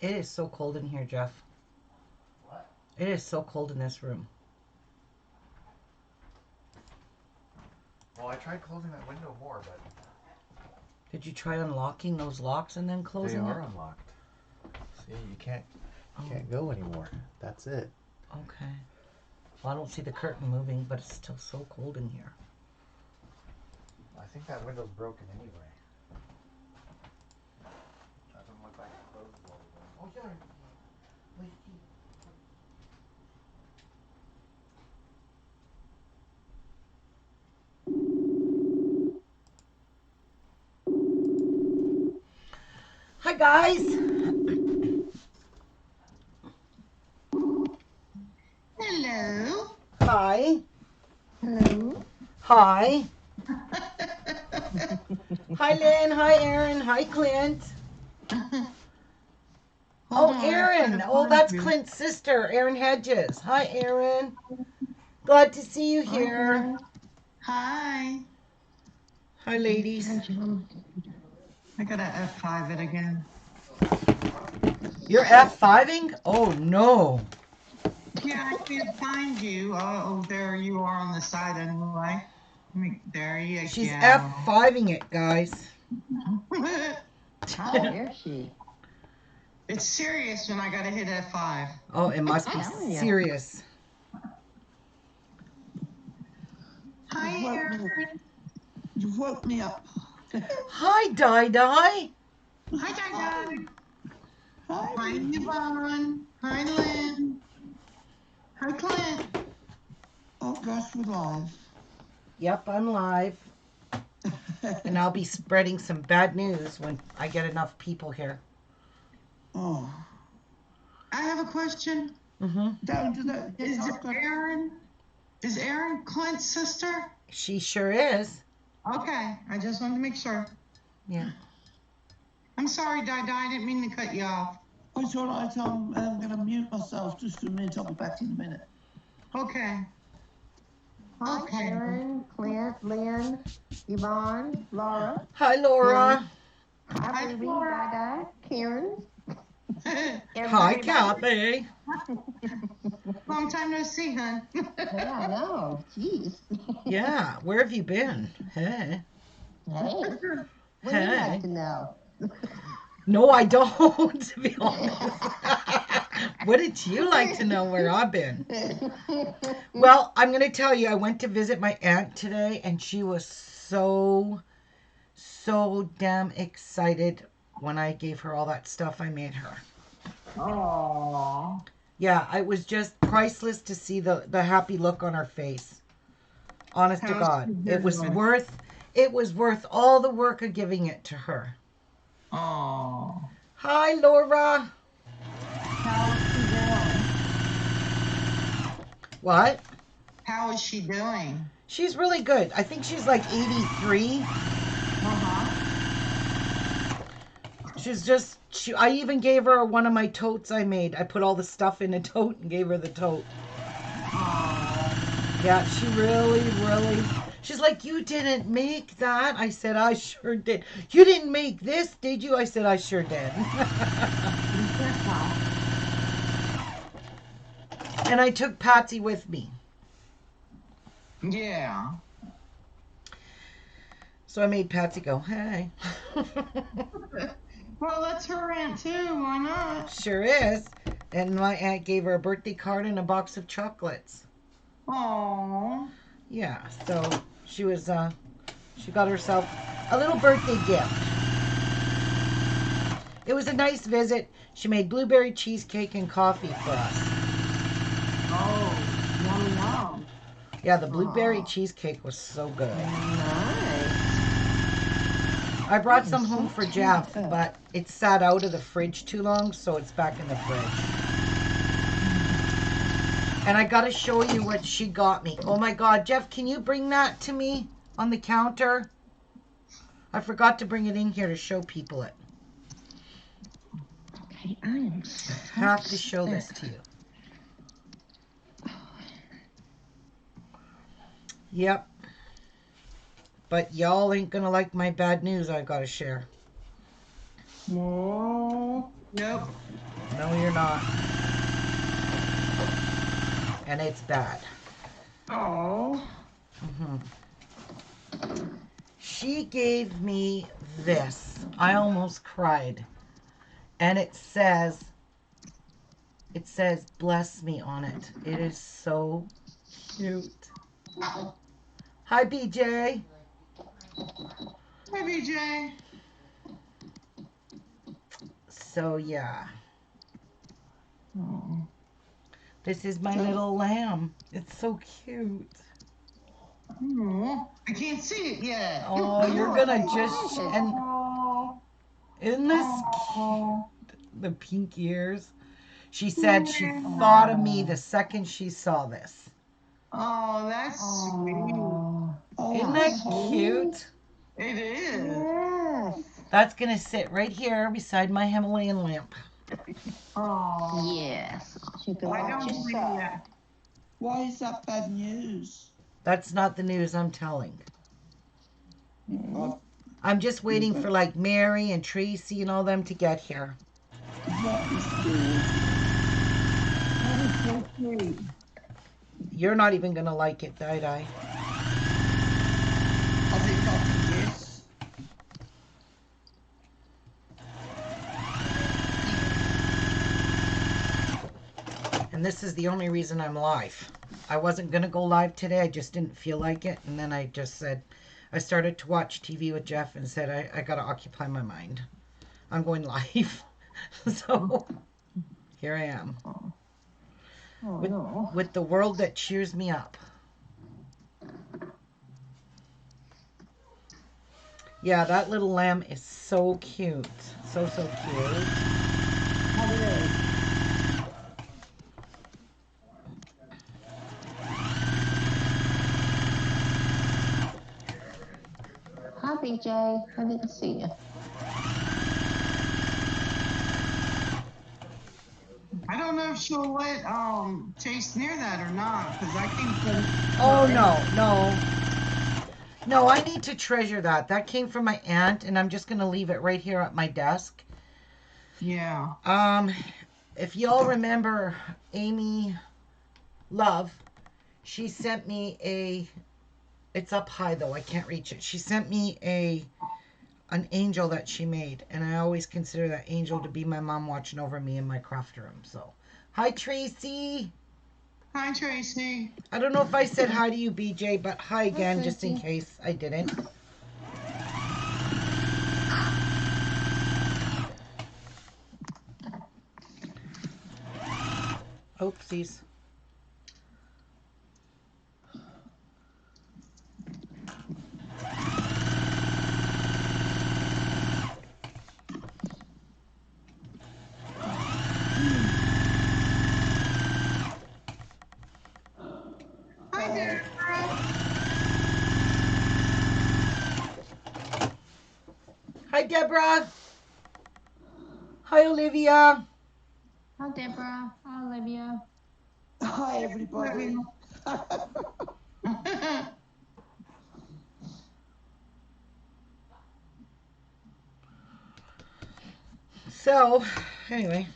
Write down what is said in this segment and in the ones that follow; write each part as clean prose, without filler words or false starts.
It is so cold in here, Jeff. What? It is so cold in this room. Well, I tried closing that window more, but Did you try unlocking those locks and then they closing are it? unlocked. See, you can't Oh, go anymore. That's it. okay. Well, I don't see the curtain moving, but it's still so cold in here. I think that window's broken anyway. Doesn't look like it closes all the way. Oh, yeah. Hi, guys. Hello. Hi. Hello. Hi. Hi, Lynn. Hi, Aaron. Hi, Clint. Hold Oh, on, I Aaron. couldn't Oh, find that's you. Clint's sister, Aaron Hedges. Hi, Aaron. Glad to see you Hi, here. Aaron. Hi. Hi, ladies. I gotta F5 it again. You're F5ing? Oh, no. Yeah, I can't find you. Oh, there you are on the side anyway. There you She's go. F5ing it, guys. How dare she? It's serious when I gotta hit F5. Oh, it must be Telling you. serious. Hi, Aaron. You woke me up. Hi, Di Di. Hi, Di. Hi. Hi, Yvonne. Hi, Lynn. Hi, Clint. Oh gosh, we're live. Yep, I'm live. And I'll be spreading some bad news when I get enough people here. Oh, I have a question. Mm-hmm. don't do that. Is Erin Clint's sister? She sure is. Okay, I just wanted to make sure. Yeah. I'm sorry, Di. I didn't mean to cut you off. Oh, it's all right. I'm going to mute myself just for a minute. I'll be back in a minute. Okay. Hi, Okay. Aaron, Clint, Lynn, Yvonne, Laura. Hi, Laura. Hi, Ruby, Laura. Dada, Karen, Hi, everybody. Kathy. Long time no see, hon. Yeah, I know. Jeez. Yeah, where have you been? Hey. Hey, what do you Hey. like to know? No, I don't, to be honest. What did you like to know where I've been? Well, I'm going to tell you, I went to visit my aunt today, and she was so damn excited when I gave her all that stuff I made her. Aww. Yeah, it was just priceless to see the happy look on her face. Honest to How's God, she it was doing? worth all the work of giving it to her. Aww. Hi, Laura. How is she doing? What? How is she doing? She's really good. I think she's like 83. She's just I even gave her one of my totes I made. I put all the stuff in a tote and gave her the tote. Aww. Yeah, she really. She's like, "You didn't make that." I said, "I sure did." "You didn't make this, did you?" I said, "I sure did." And I took Patsy with me. Yeah. So I made Patsy go, "Hey." Well, that's her aunt too. Why not? Sure is. And my aunt gave her a birthday card and a box of chocolates. Aww. Yeah, so she was she got herself a little birthday gift. It was a nice visit. She made blueberry cheesecake and coffee for us. Oh, yum yum. Yeah, the blueberry Aw, cheesecake was so good. nice. I brought That some is home so for sweet, Jeff, her. but it sat out of the fridge too long, so it's back in the fridge. And I gotta show you what she got me. Oh my God, Jeff, can you bring that to me on the counter? I forgot to bring it in here to show people it. Okay, I am so Have to show sick. this to you. Yep. But y'all ain't gonna like my bad news I gotta share. Oh. Nope. No, you're not. And it's bad. Oh. hmm She gave me this. I almost cried. And it says bless me on it. It is so cute. Hi, BJ. Hey, BJ. So, yeah. Oh. This is my little lamb. It's so cute. Oh. I can't see it yet. Oh, you're gonna just and Oh. isn't this cute? Oh. The pink ears. She said she thought of me the second she saw this. Oh, that's sweet. Isn't Oh, that cute? It is. yes. That's gonna sit right here beside my Himalayan lamp. Oh. Yes. You can I watch don't believe yourself. that. Why is that bad news? That's not the news I'm telling. I've, I'm just waiting for like Mary and Tracy and all them to get here. that is cool. That is so sweet. You're not even gonna like it, Di. I think I can guess. And this is the only reason I'm live. I wasn't gonna go live today. I just didn't feel like it. And then I just said, I started to watch TV with Jeff and said, I gotta occupy my mind. I'm going live. So here I am. Oh, With, no. with the world that cheers me up. Yeah, that little lamb is so cute. So, so cute. Hi, BJ. I didn't see you. I don't know if she'll let Chase near that or not, because I came from. Oh, no, I need to treasure that. That came from my aunt, and I'm just going to leave it right here at my desk. Yeah. If y'all remember Amy Love, she sent me it's up high though, I can't reach it. She sent me an angel that she made, and I always consider that angel to be my mom watching over me in my craft room. So, hi Tracy. Hi, Tracy. I don't know if I said hi to you, BJ, but hi again, just in Tracy. case I didn't. Oopsies. Hi there. Hi Deborah. Hi Olivia. Hi, Deborah. Hi, Olivia. Hi, everybody. So, anyway,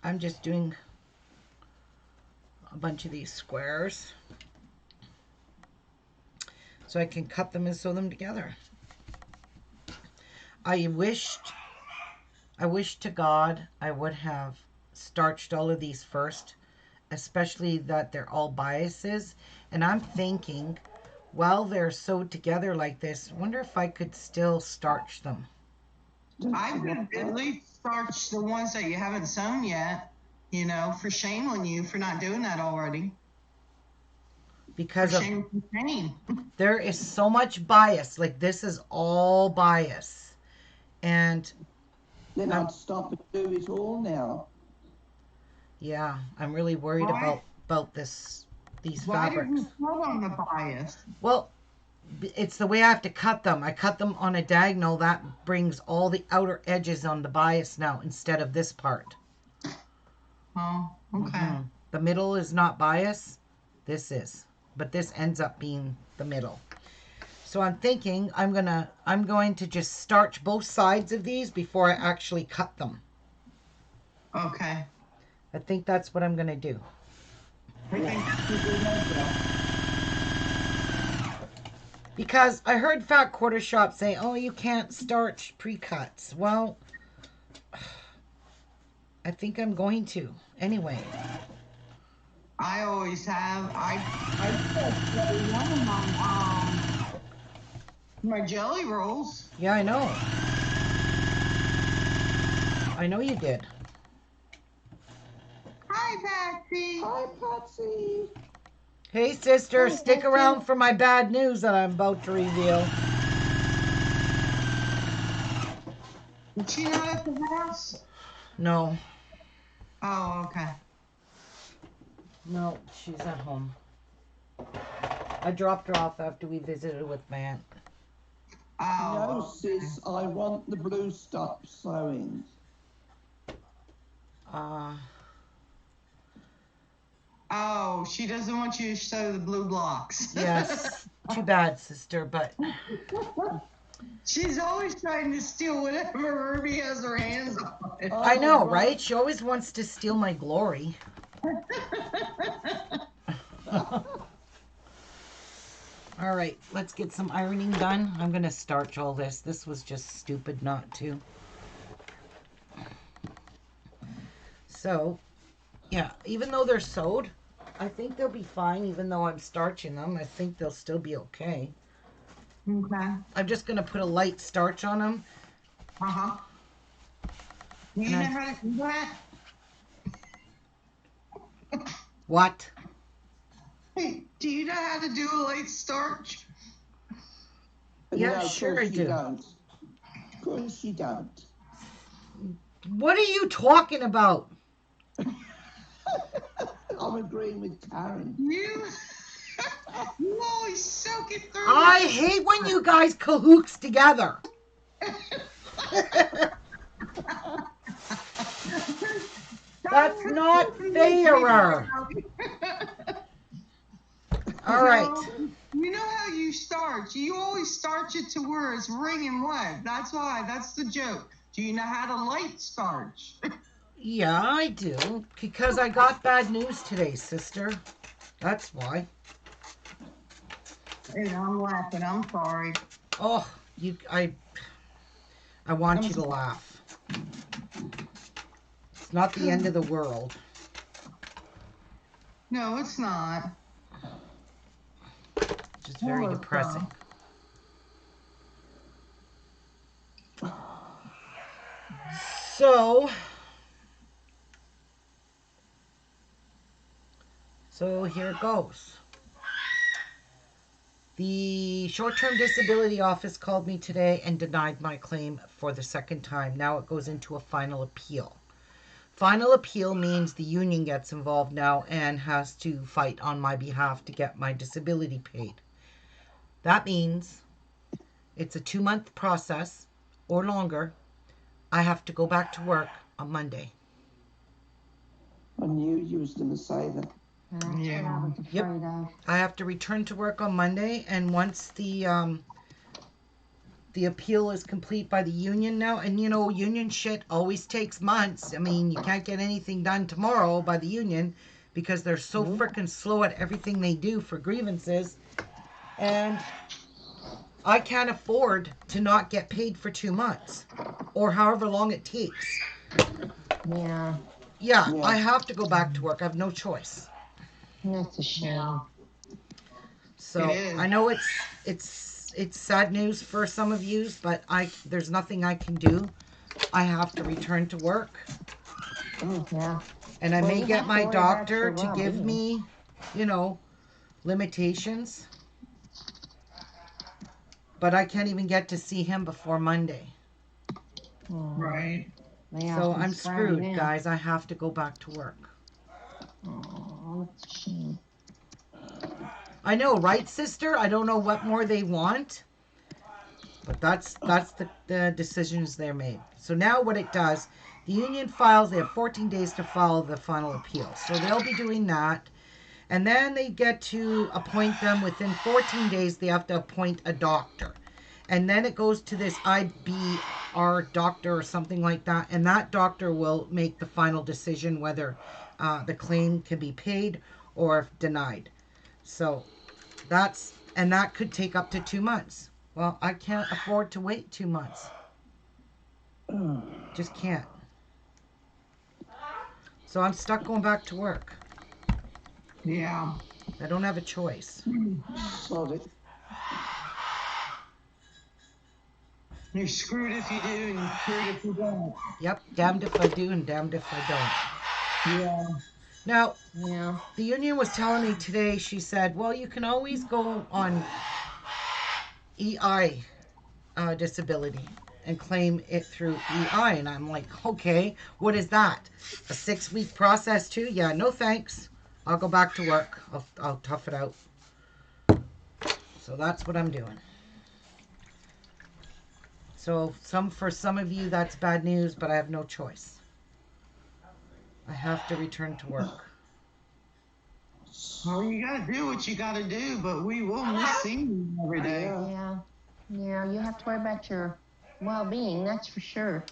I'm just doing a bunch of these squares so I can cut them and sew them together. I wished to God I would have starched all of these first, especially that they're all biases. And I'm thinking, while they're sewed together like this, wonder if I could still starch them. I would at least starch the ones that you haven't sewn yet. You know, for shame on you for not doing that already. For Because of shame and shame. there is so much bias. Like this is all bias. And Then I'd stop and do it all now. yeah, I'm really worried Why? about these Why did fabrics. you put on the bias? Well, it's the way I have to cut them. I cut them on a diagonal. That brings all the outer edges on the bias now instead of this part. Oh, okay. The middle is not bias. This is. But this ends up being the middle. So I'm thinking I'm going to just starch both sides of these before I actually cut them. Okay. I think that's what I'm going to do. I think that's a good idea. Because I heard Fat Quarter Shop say, oh, you can't starch pre-cuts. Well, I think I'm going to. Anyway. I always have. I put one of my jelly rolls. Yeah, I know. I know you did. Hi, Patsy. Hi, Patsy. Hey, sister, Hi, stick Patsy. around for my bad news that I'm about to reveal. Is she not at the house? No. Oh, okay. No, she's at home. I dropped her off after we visited with my aunt. Oh, No, sis, I want the blue stop sewing. Oh, she doesn't want you to sew the blue blocks. Yes. Too bad, sister, but She's always trying to steal whatever Ruby has her hands on. I know, right? She always wants to steal my glory. All right, let's get some ironing done. I'm going to starch all this. This was just stupid not to. So, yeah, even though they're sewed, I think they'll be fine. Even though I'm starching them, I think they'll still be okay. Okay. I'm just going to put a light starch on them. Uh-huh. Do you know how to do that? What? Do you know how to do a light starch? Yeah, No, of sure course I you do. don't. Of course you don't. What are you talking about? I'm agreeing with Karen. You always soak it through. I hate when you guys cahoots together. That's not fair. All right. You know how you starch. You always starch it to where it's wringing wet. That's why. That's the joke. Do you know how to light starch? Yeah, I do. Because I got bad news today, sister. That's why. And I'm laughing. I'm sorry. Oh, I want you to laugh. It's not the end of the world. No, it's not. Just very Oh, depressing. So here it goes. The short-term disability office called me today and denied my claim for the second time. Now it goes into a final appeal. Final appeal means the union gets involved now and has to fight on my behalf to get my disability paid. That means it's a 2-month process or longer. I have to go back to work on Monday. I knew you was going to say that. That's what I was Yep. afraid of. I have to return to work on Monday, and once the appeal is complete by the union now, and you know, union shit always takes months. I mean, you can't get anything done tomorrow by the union because they're so freaking slow at everything they do for grievances, and I can't afford to not get paid for 2 months or however long it takes. Yeah, Yeah, Yeah. I have to go back to work. I have no choice. that's a shame. So It is. I know it's sad news for some of you, but there's nothing I can do. I have to return to work, Yeah. and I Well, may you get have to my worry about doctor your to give well-being. me, you know, limitations. But I can't even get to see him before Monday. Right. So I'm screwed, guys. I have to go back to work. Oh, that's a shame. I know, right, sister? I don't know what more they want. But that's the decisions they're made. So now what it does, the union files, they have 14 days to file the final appeal. So they'll be doing that. And then they get to appoint them within 14 days. They have to appoint a doctor. And then it goes to this IBR doctor or something like that. And that doctor will make the final decision whether the claim can be paid or if denied. So that could take up to 2 months. Well, I can't afford to wait 2 months. Just can't. So I'm stuck going back to work. Yeah. I don't have a choice. Sorry. You're screwed if you do and you're screwed if you don't. Yep, damned if I do and damned if I don't. Yeah. Now, Yeah. the union was telling me today, she said, well, you can always go on EI disability and claim it through EI. And I'm like, okay, what is that? A 6-week process too? Yeah, no thanks. I'll go back to work. I'll tough it out. So that's what I'm doing. So for some of you that's bad news, but I have no choice. I have to return to work. Well, you gotta do what you gotta do, but we will miss seeing you every day. Yeah. Yeah. You have to worry about your well-being. That's for sure.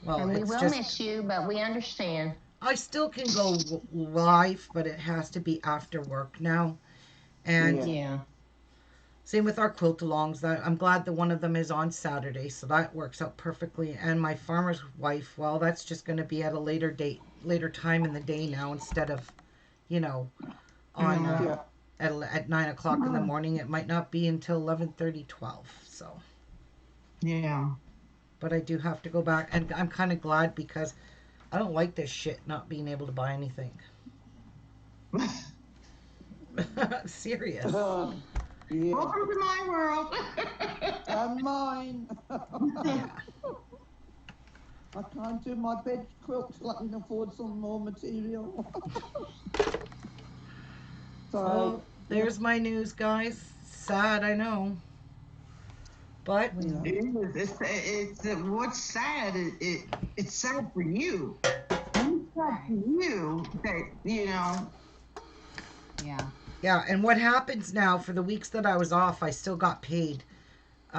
Well, And we it's will just miss you, but we understand. I still can go live, but it has to be after work now. And Yeah. same with our quilt alongs. I'm glad that one of them is on Saturday, so that works out perfectly. And my farmer's wife, well, that's just going to be at a later time in the day now instead of, on at 9 o'clock in the morning. It might not be until 11:30, 12. So. Yeah. But I do have to go back, and I'm kind of glad because I don't like this shit not being able to buy anything. Serious. Yeah. Welcome to my world. And mine. Yeah. I can't do my bed quilt till I can afford some more material. So there's my news, guys. Sad, I know. But It's what's sad. It's sad for you. It's sad for you that Yeah. yeah, and what happens now for the weeks that I was off, I still got paid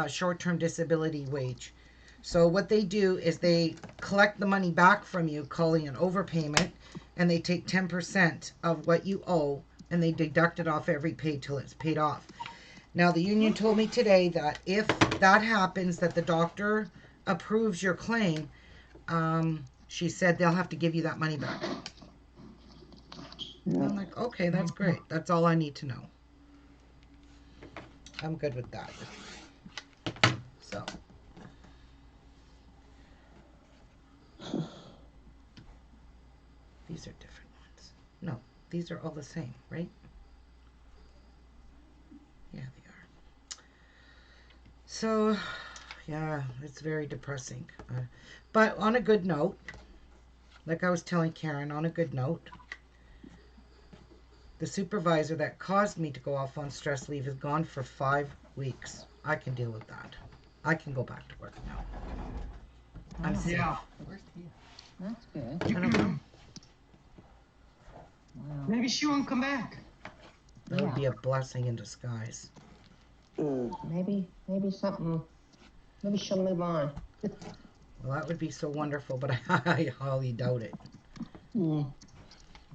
short-term disability wage. So what they do is they collect the money back from you, calling an overpayment, and they take 10% of what you owe, and they deduct it off every pay till it's paid off. Now, the union told me today that if that happens, that the doctor approves your claim, she said they'll have to give you that money back. Yeah. I'm like, okay, that's great. That's all I need to know. I'm good with that. So. These are different ones. No, these are all the same, right? Yeah, they are. So, yeah, it's very depressing. But on a good note, like I was telling Karen, on a good note, the supervisor that caused me to go off on stress leave is gone for 5 weeks. I can deal with that. I can go back to work now. I'm safe. Yeah. Where's Tia? That's good. I don't know. Wow. maybe she won't come back. That would be a blessing in disguise. Maybe something. Maybe she'll move on. Well, that would be so wonderful, but I highly doubt it.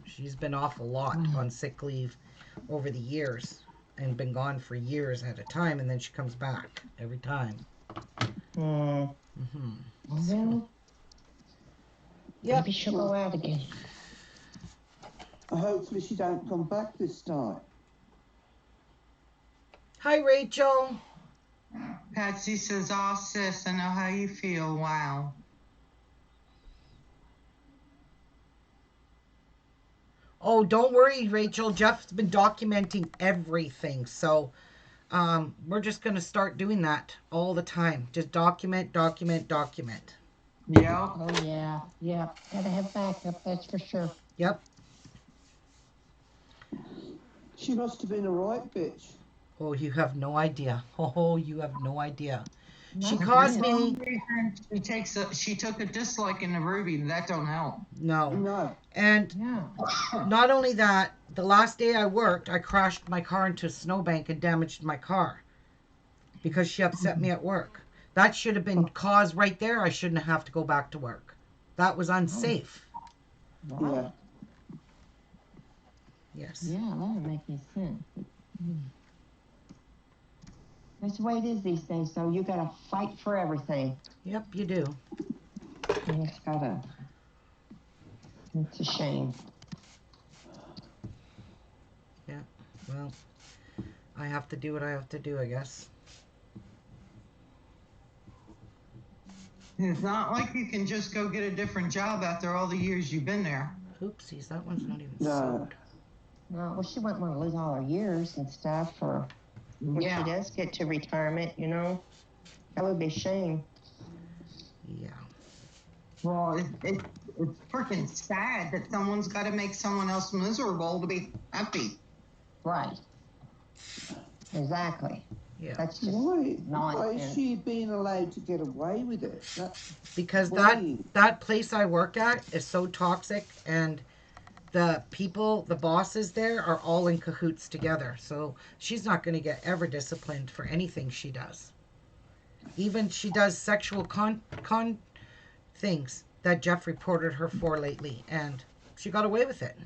She's been off a lot on sick leave over the years and been gone for years at a time, and then she comes back every time. Well, Yep. maybe she'll go out again. Hopefully she don't come back this time. Hi, Rachel. Patsy says, "Oh, sis, I know how you feel. Wow." Oh, don't worry, Rachel. Jeff's been documenting everything, so we're just going to start doing that all the time. Just document, document, document. Yeah. Oh yeah. Yeah. Gotta have backup. That's for sure. Yep. She must have been a right bitch. Oh, you have no idea. Oh, you have no idea. She That's caused weird. me. She took a dislike in the Ruby. That don't help. No. No. And Yeah. not only that, the last day I worked, I crashed my car into a snowbank and damaged my car because she upset me at work. That should have been cause right there. I shouldn't have to go back to work. That was unsafe. Right. Yeah. Yes. Yeah, that would make any sense. That's the way it is these days, though. You gotta fight for everything. Yep, you do. And it's a shame. Well, I have to do what I have to do, I guess. It's not like you can just go get a different job after all the years you've been there. Oopsies, that one's not even No. sewed. Well, she wouldn't want to lose all her years and stuff, or when she does get to retirement, you know. That would be a shame. Yeah. Well, it's freaking sad that someone's got to make someone else miserable to be happy. Right. Exactly. Yeah. That's just Why is nonsense. she being allowed to get away with it? Because Why? that place I work at is so toxic, and the people, the bosses there are all in cahoots together. So she's not going to get ever disciplined for anything she does. Even she does sexual con things that Jeff reported her for lately, and she got away with it.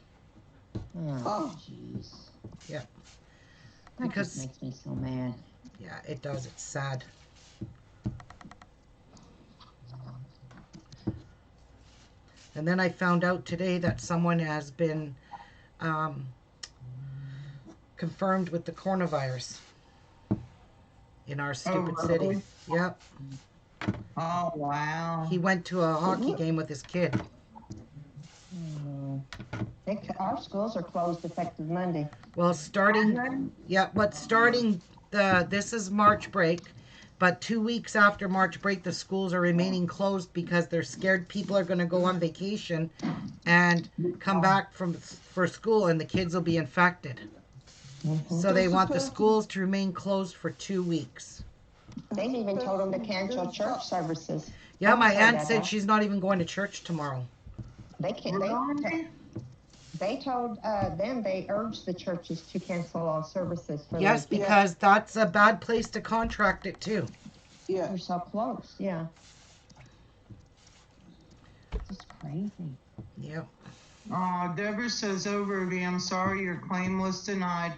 Oh, jeez. Yeah. That Because- just makes me so mad. Yeah, it does. It's sad. And then I found out today that someone has been confirmed with the coronavirus in our stupid really? city. Yep. Oh, wow. He went to a hockey game with his kid. Our schools are closed effective Monday. Well, starting this is March break, but 2 weeks after March break, the schools are remaining closed because they're scared people are going to go on vacation and come back for school, and the kids will be infected. So they want the schools to remain closed for 2 weeks. They've even told them to cancel church services. Yeah, my Sorry aunt about said that. she's not even going to church tomorrow. They can't. They told them they urged the churches to cancel all services for Yes, the weekend. because that's a bad place to contract it too. Yeah. They're so close. Yeah. It's just crazy. Yep. Deborah says, "Oh, Ruby, I'm sorry your claim was denied.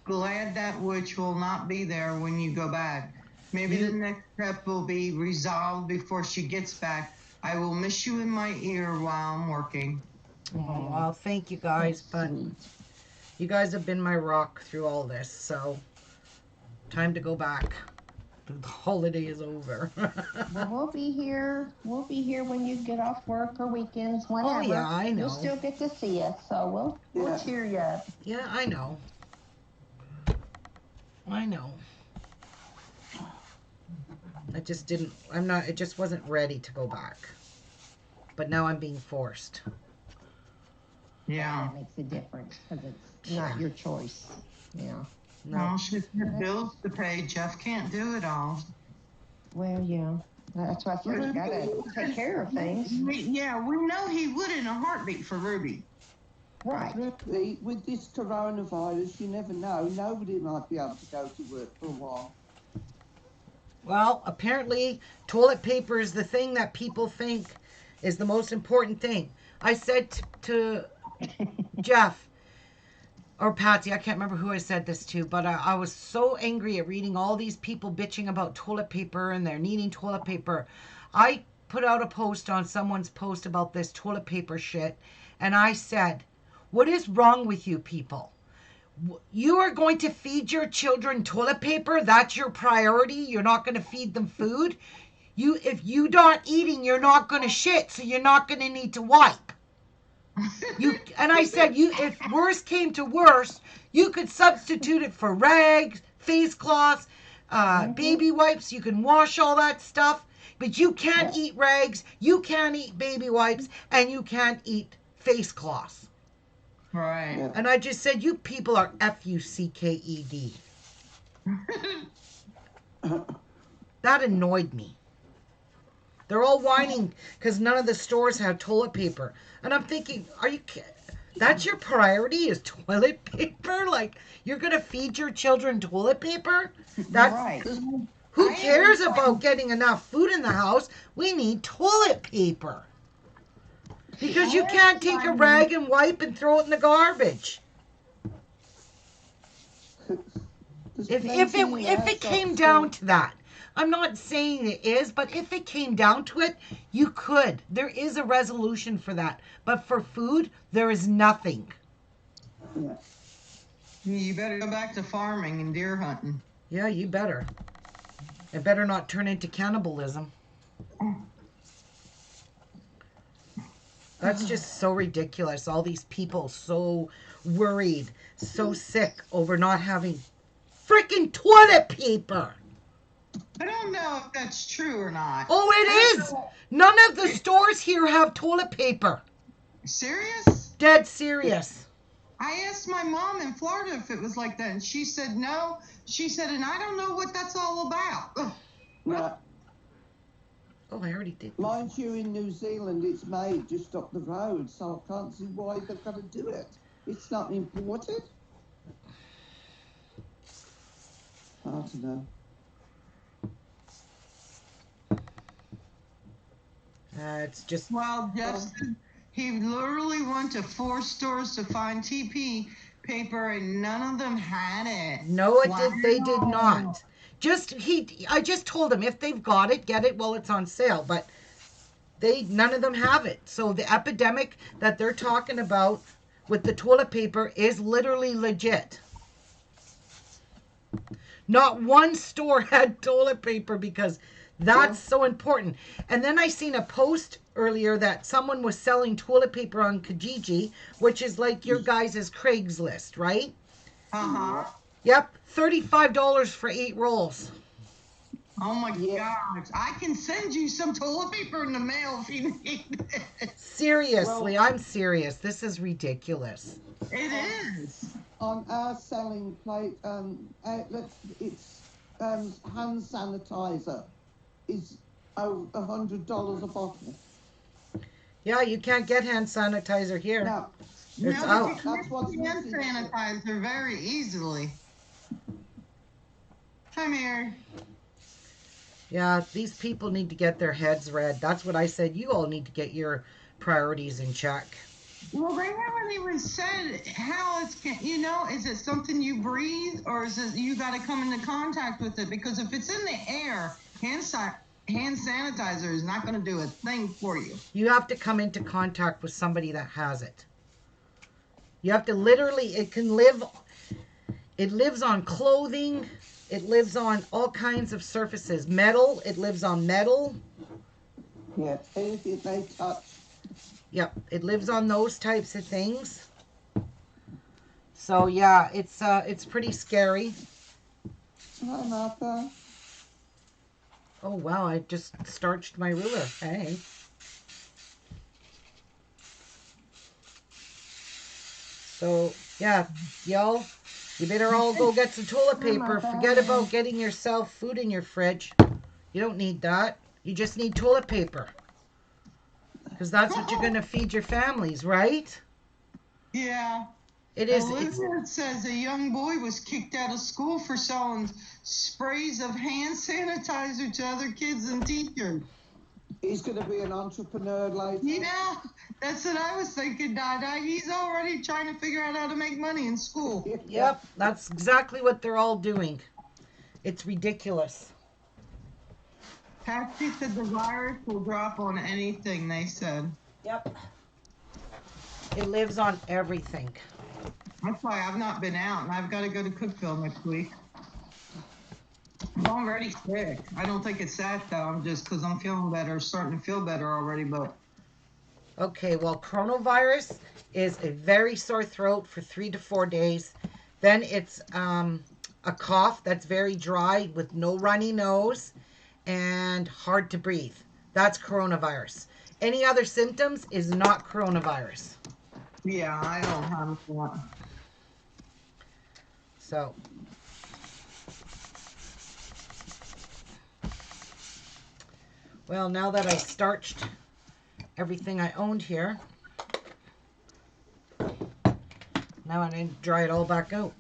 Glad that witch will not be there when you go back. Maybe the next step will be resolved before she gets back. I will miss you in my ear while I'm working." Oh, well, thank you guys, but Sweet. you guys have been my rock through all this, so time to go back. The holiday is over. Well, we'll be here. We'll be here when you get off work or weekends, whenever. Oh, yeah, I know. You'll still get to see us, so we'll Yeah. cheer you up. Yeah, I know. I know. I just wasn't ready to go back. But now I'm being forced. Yeah. That makes a difference because it's not your choice. Yeah. No. Well, she's got bills to pay. Jeff can't do it all. Well, yeah. That's why I said you gotta take care of things. We know he would in a heartbeat for Ruby. Right. Ruby, with this coronavirus, you never know. Nobody might be able to go to work for a while. Well, apparently toilet paper is the thing that people think is the most important thing. I said to Jeff or Patsy, I can't remember who I said this to, but I was so angry at reading all these people bitching about toilet paper and they're needing toilet paper. I put out a post on someone's post about this toilet paper shit, and I said, what is wrong with you people? You are going to feed your children toilet paper? That's your priority? You're not going to feed them food? If you're not eating, you're not going to shit, so you're not going to need to wipe. And I said, if worse came to worse, you could substitute it for rags, face cloths, baby wipes. You can wash all that stuff, but you can't eat rags, you can't eat baby wipes, and you can't eat face cloths. Right. Yeah. And I just said, you people are fucked. That annoyed me. They're all whining because none of the stores have toilet paper. And I'm thinking, that's your priority is toilet paper? Like, you're going to feed your children toilet paper? Right. Who cares about getting enough food in the house? We need toilet paper. Because you can't take a rag and wipe and throw it in the garbage. If it came down to that, I'm not saying it is, but if it came down to it, you could. There is a resolution for that. But for food, there is nothing. Yeah. You better go back to farming and deer hunting. Yeah, you better. It better not turn into cannibalism. That's just so ridiculous. All these people so worried, so sick over not having freaking toilet paper. I don't know if that's true or not. Oh, it is. None of the stores here have toilet paper. Serious? Dead serious. I asked my mom in Florida if it was like that, and she said no. She said, and I don't know what that's all about. Yeah. Oh, I already did. Mind you, in New Zealand, it's made just up the road, so I can't see why they've got to do it. It's not imported. I don't know. It's just. Well, Justin, he literally went to 4 stores to find TP paper, and none of them had it. No, they did not. I just told him if they've got it, get it while it's on sale. But none of them have it. So the epidemic that they're talking about with the toilet paper is literally legit. Not one store had toilet paper because that's so important. And then I seen a post earlier that someone was selling toilet paper on Kijiji, which is like your guys' Craigslist, right? Uh-huh. Yep, $35 for 8 rolls. Oh my gosh. I can send you some toilet paper in the mail if you need it. Seriously, I'm serious. This is ridiculous. It is. On our selling plate outlets, it's hand sanitizer is $100 a bottle. Yeah, you can't get hand sanitizer here. No, It's No, out. but you That's what's can hand missing. sanitizer very easily. Come here. Yeah, these people need to get their heads read. That's what I said. You all need to get your priorities in check. Well, they haven't even said how it's, is it something you breathe, or is it you got to come into contact with it? Because if it's in the air, hand sanitizer is not going to do a thing for you. You have to come into contact with somebody that has it. You have to literally, it lives on clothing. It lives on all kinds of surfaces. Metal, it lives on metal. Yeah, anything they touch. Yep, it lives on those types of things. So yeah, it's pretty scary. Hi, Martha. Oh wow, I just starched my ruler. Hey. So yeah, y'all, you better all go get some toilet paper. Forget about getting yourself food in your fridge. You don't need that. You just need toilet paper. Because that's what you're going to feed your families, right? Yeah. It is. Elizabeth says a young boy was kicked out of school for selling sprays of hand sanitizer to other kids and teachers. He's going to be an entrepreneur later. Yeah, that's what I was thinking, Dada. He's already trying to figure out how to make money in school. Yep, that's exactly what they're all doing. It's ridiculous. Patsy said the virus will drop on anything, they said. Yep. It lives on everything. That's why I've not been out, and I've got to go to Cookville next week. I'm already sick. I don't think it's that, though. I'm just because I'm feeling better, starting to feel better already, but... Okay, well, coronavirus is a very sore throat for 3 to 4 days. Then it's a cough that's very dry with no runny nose and hard to breathe. That's coronavirus. Any other symptoms is not coronavirus. Yeah, I don't have one. So, Well, now that I starched everything I owned here, now I need to dry it all back out.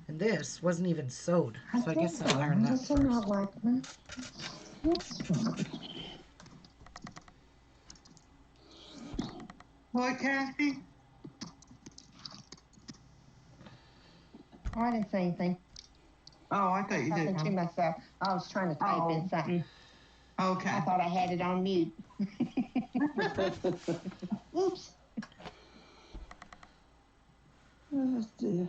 And this wasn't even sewed, so I guess I'll iron that Does it not first. like that? What's wrong? What, Kathy? Oh, I didn't say anything. Oh, I thought you Talking did. to myself. I was trying to type in something. Okay. I thought I had it on mute. Oops. Oh dear.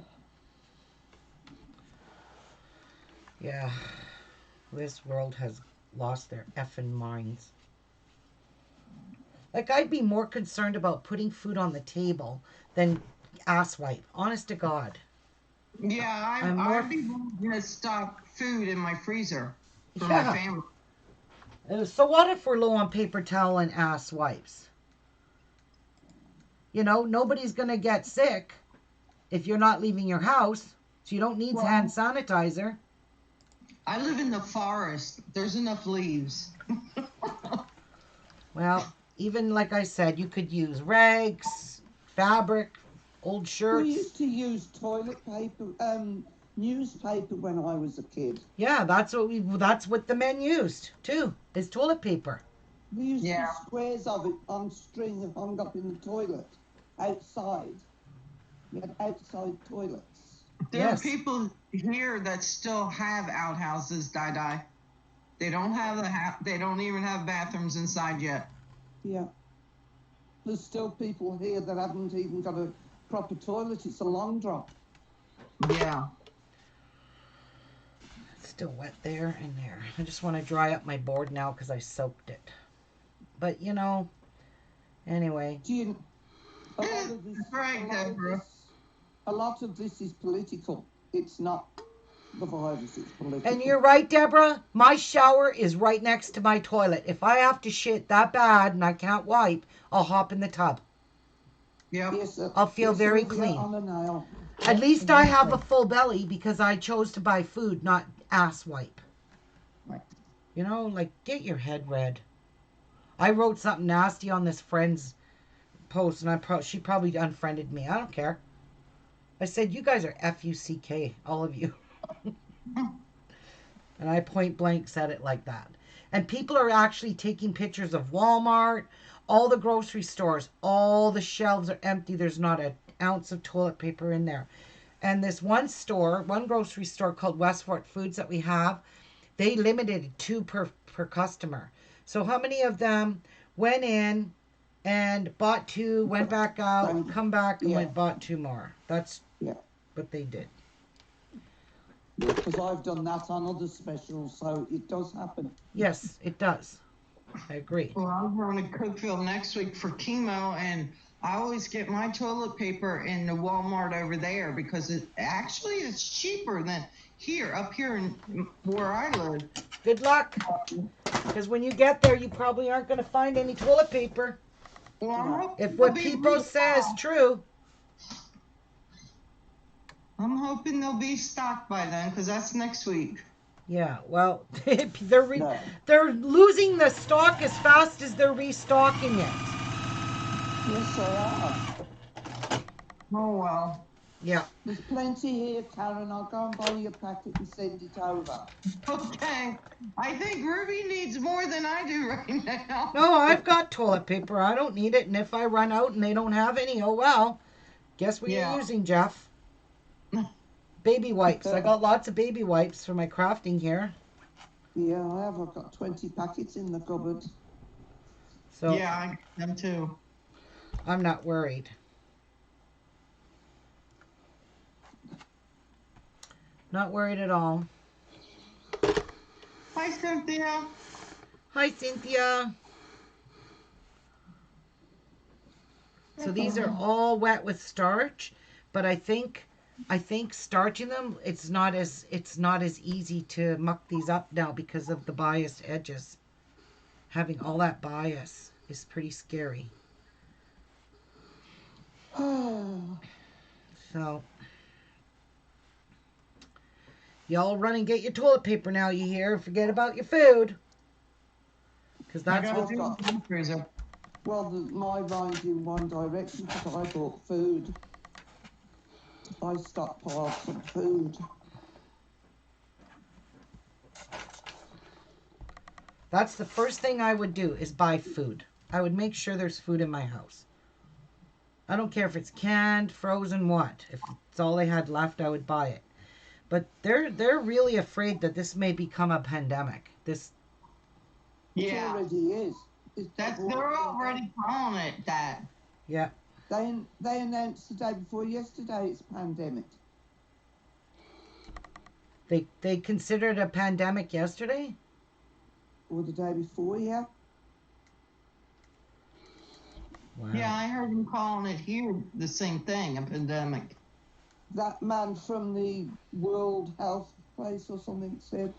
Yeah, this world has lost their effing minds. Like, I'd be more concerned about putting food on the table than ass wipe. Honest to God. Yeah, I'm more. I'd be willing to stock food in my freezer for my Yeah. family. So what if we're low on paper towel and ass wipes? You know, nobody's going to get sick if you're not leaving your house. So you don't need hand sanitizer. I live in the forest. There's enough leaves. Well, even like I said, you could use rags, fabric, old We shirts. used to use toilet paper, newspaper when I was a kid. Yeah, that's what the men used too, is toilet paper. We used Yeah. to squares of it on string and hung up in the toilet outside. We had outside toilets. There are Yes. people here that still have outhouses, Di. They don't have they don't even have bathrooms inside yet. Yeah. There's still people here that haven't even got a proper toilet. It's a long drop. Yeah. It's still wet there and there. I just want to dry up my board now because I soaked it. But you know, anyway. Do you? A lot of this, Right, Deborah. a lot of this is political. It's not the virus, it's political. And you're right, Deborah. My shower is right next to my toilet. If I have to shit that bad and I can't wipe, I'll hop in the tub. Yep. Yes, I'll feel very Olivia, clean. on a nail. At least I have a full belly because I chose to buy food, not ass wipe. Right. You know, like, get your head read. I wrote something nasty on this friend's post, and she probably unfriended me. I don't care. I said, you guys are F-U-C-K, all of you. And I point blank said it like that. And people are actually taking pictures of Walmart, all the grocery stores, all the shelves are empty. There's not an ounce of toilet paper in there. And this one grocery store called Westport Foods that we have, they limited it 2 per customer. So how many of them went in and bought 2, went back out, come back and bought 2 more? That's what they did. Because I've done that on other specials, so it does happen. Yes, it does. I agree. Well, I'm going to Cookville next week for chemo, and I always get my toilet paper in the Walmart over there because it's cheaper than up here in where I live. Good luck. Because when you get there, you probably aren't going to find any toilet paper. Well, If what People say is true. I'm hoping they'll be stocked by then because that's next week. Yeah, well, they're losing the stock as fast as they're restocking it. Yes, they are. Oh, well. Yeah. There's plenty here, Karen. I'll go and buy you a packet and send it over. Okay. I think Ruby needs more than I do right now. No, I've got toilet paper. I don't need it. And if I run out and they don't have any, oh well. Guess what you're using, Jeff? Baby wipes. I got lots of baby wipes for my crafting here. Yeah, I have. I've got 20 packets in the cupboard. So yeah, I got them too. I'm not worried. Not worried at all. Hi, Cynthia. Hi, Cynthia. So these are all wet with starch, but I think starching them, it's not as easy to muck these up now because of the biased edges. Having all that bias is pretty scary. So y'all run and get your toilet paper now, you hear? Forget about your food. Because I that's gotta what. do the food freezer. Well, my mind's in one direction because I bought food. I stockpiled some food. That's the first thing I would do is buy food. I would make sure there's food in my house. I don't care if it's canned, frozen, what. If it's all they had left, I would buy it. But they're really afraid that this may become a pandemic. This It Yeah, already is. they're already calling it that. yeah. They announced the day before yesterday it's a pandemic. They considered a pandemic yesterday? Or the day before, yeah. Wow. Yeah, I heard them calling it here the same thing, a pandemic. That man from the World Health place or something said.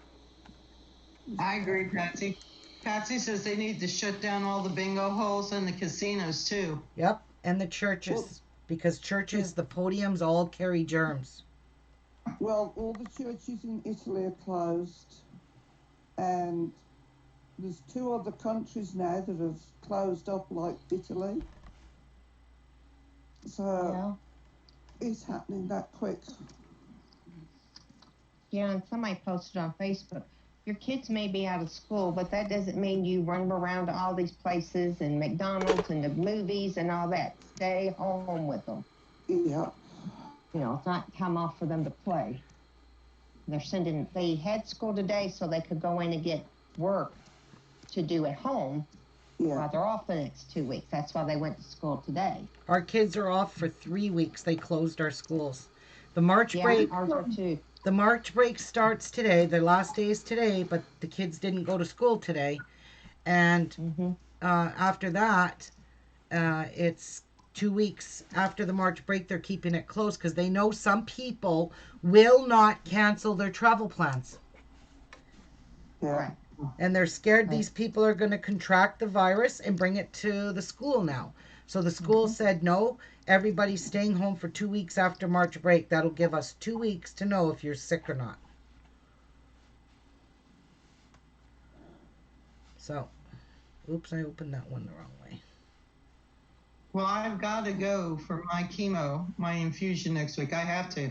I agree, Patsy. Patsy says they need to shut down all the bingo halls and the casinos too. Yep. And the churches. Well, because churches, the podiums all carry germs. well, all the churches in Italy are closed, and there's 2 other countries now that have closed up like Italy. So it's happening that quick. Yeah, and somebody posted on Facebook, your kids may be out of school, but that doesn't mean you run them around to all these places and McDonald's and the movies and all that. Stay home with them. Yeah. You know, it's not time off for them to play. They had school today so they could go in and get work to do at home while they're off the next 2 weeks. That's why they went to school today. Our kids are off for 3 weeks. They closed our schools. The March break. Ours are too. The March break starts today. The last day is today, but the kids didn't go to school today. And after that, it's 2 weeks after the March break. They're keeping it closed because they know some people will not cancel their travel plans. Yeah. Right. And they're scared these people are going to contract the virus and bring it to the school now. So the school said, no, everybody's staying home for 2 weeks after March break. That'll give us 2 weeks to know if you're sick or not. So, oops, I opened that one the wrong way. Well, I've got to go for my chemo, my infusion next week. I have to,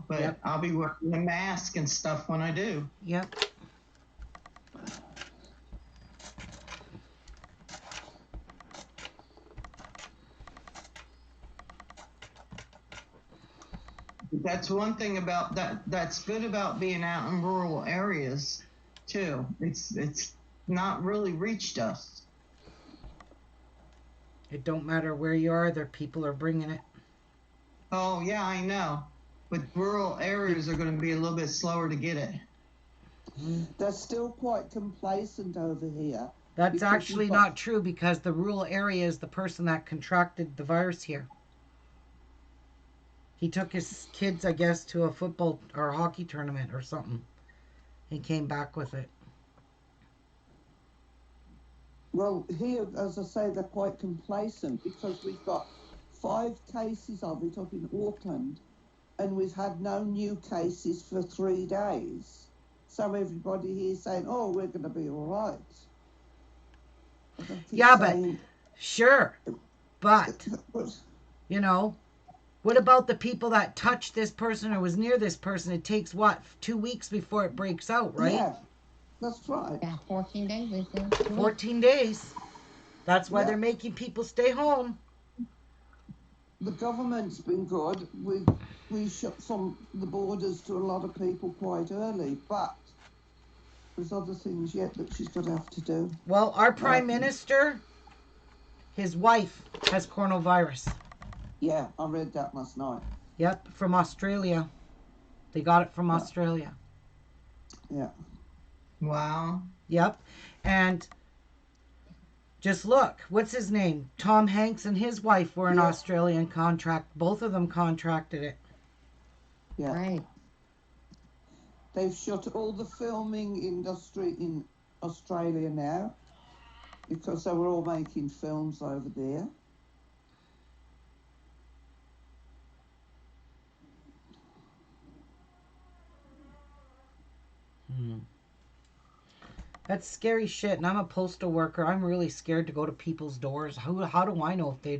but I'll be wearing a mask and stuff when I do. Yep. That's one thing about that's good about being out in rural areas too. It's not really reached us. It don't matter where you are, there people are bringing it. Oh yeah, I know. But rural areas are going to be a little bit slower to get it. They're still quite complacent over here. That's actually not true because the rural area is the person that contracted the virus here. He took his kids, I guess, to a football or a hockey tournament or something. He came back with it. Well, here, as I say, they're quite complacent because we've got 5 cases of it up in Auckland and we've had no new cases for 3 days. So everybody here is saying, oh, we're going to be all right. Yeah, but sure. But, what about the people that touched this person or was near this person? It takes, 2 weeks before it breaks out, right? Yeah, that's right. Yeah, 14 days. 14 days. That's why they're making people stay home. The government's been good. We shut the borders to a lot of people quite early, but there's other things yet that she's going to have to do. Well, our Prime Minister, his wife has coronavirus. Yeah, I read that last night. Yep, from Australia. They got it from Australia. Yeah. Wow. Yep. And just look, what's his name? Tom Hanks and his wife were an Australian contract. Both of them contracted it. Yeah. Right. They've shut all the filming industry in Australia now because they were all making films over there. That's scary shit. And I'm a postal worker. I'm really scared to go to people's doors. How do I know if they